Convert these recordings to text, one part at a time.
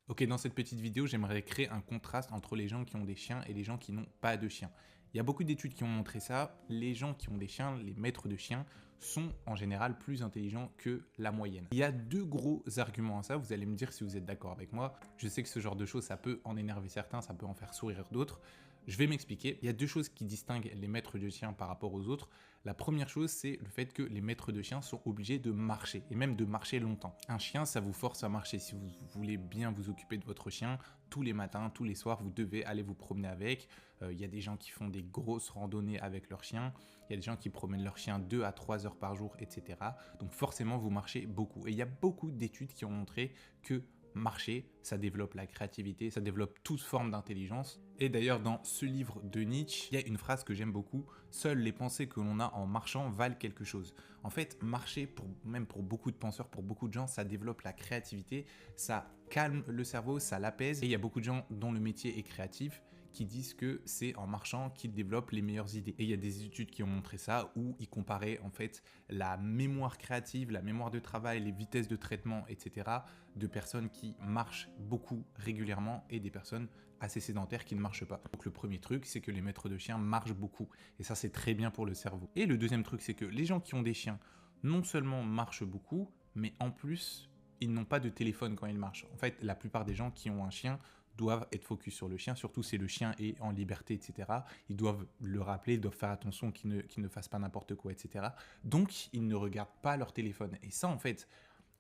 Ok, dans cette petite vidéo, j'aimerais créer un contraste entre les gens qui ont des chiens et les gens qui n'ont pas de chiens. Il y a beaucoup d'études qui ont montré ça. Les gens qui ont des chiens, les maîtres de chiens, sont en général plus intelligents que la moyenne. Il y a deux gros arguments à ça, vous allez me dire si vous êtes d'accord avec moi. Je sais que ce genre de choses, ça peut en énerver certains, ça peut en faire sourire d'autres. Je vais m'expliquer. Il y a deux choses qui distinguent les maîtres de chiens par rapport aux autres. La première chose, c'est le fait que les maîtres de chiens sont obligés de marcher, et même de marcher longtemps. Un chien, ça vous force à marcher. Si vous voulez bien vous occuper de votre chien, tous les matins, tous les soirs, vous devez aller vous promener avec. Il y a des gens qui font des grosses randonnées avec leur chien. Il y a des gens qui promènent leur chien 2 à 3 heures par jour, etc. Donc forcément, vous marchez beaucoup. Et il y a beaucoup d'études qui ont montré que marcher, ça développe la créativité, ça développe toute forme d'intelligence. Et d'ailleurs, dans ce livre de Nietzsche, il y a une phrase que j'aime beaucoup: seules les pensées que l'on a en marchant valent quelque chose. En fait, marcher, même pour beaucoup de penseurs, pour beaucoup de gens, ça développe la créativité, ça calme le cerveau, ça l'apaise. Et il y a beaucoup de gens dont le métier est créatif qui disent que c'est en marchant qu'ils développent les meilleures idées. Et il y a des études qui ont montré ça, où ils comparaient en fait la mémoire créative, la mémoire de travail, les vitesses de traitement, etc. de personnes qui marchent beaucoup régulièrement et des personnes assez sédentaires qui ne marchent pas. Donc le premier truc, c'est que les maîtres de chiens marchent beaucoup. Et ça, c'est très bien pour le cerveau. Et le deuxième truc, c'est que les gens qui ont des chiens, non seulement marchent beaucoup, mais en plus, ils n'ont pas de téléphone quand ils marchent. En fait, la plupart des gens qui ont un chien doivent être focus sur le chien, surtout si le chien est en liberté, etc. Ils doivent le rappeler, ils doivent faire attention qu'il ne fasse pas n'importe quoi, etc. Donc, ils ne regardent pas leur téléphone. Et ça, en fait,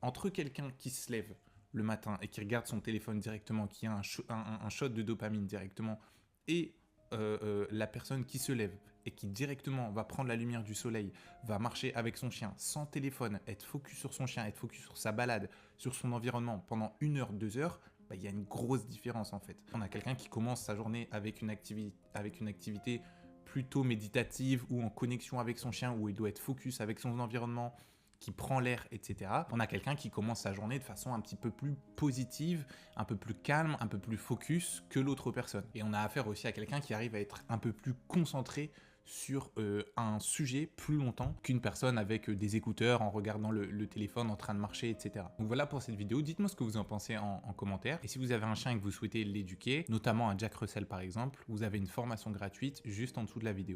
entre quelqu'un qui se lève le matin et qui regarde son téléphone directement, qui a un shot de dopamine directement, et la personne qui se lève et qui directement va prendre la lumière du soleil, va marcher avec son chien sans téléphone, être focus sur son chien, être focus sur sa balade, sur son environnement pendant 1 heure, 2 heures, bah, y a une grosse différence en fait. On a quelqu'un qui commence sa journée avec une activité plutôt méditative ou en connexion avec son chien, où il doit être focus avec son environnement, qui prend l'air, etc. On a quelqu'un qui commence sa journée de façon un petit peu plus positive, un peu plus calme, un peu plus focus que l'autre personne. Et on a affaire aussi à quelqu'un qui arrive à être un peu plus concentré sur un sujet plus longtemps qu'une personne avec des écouteurs en regardant le téléphone en train de marcher, etc. Donc voilà pour cette vidéo. Dites-moi ce que vous en pensez en commentaire. Et si vous avez un chien et que vous souhaitez l'éduquer, notamment un Jack Russell par exemple, vous avez une formation gratuite juste en dessous de la vidéo.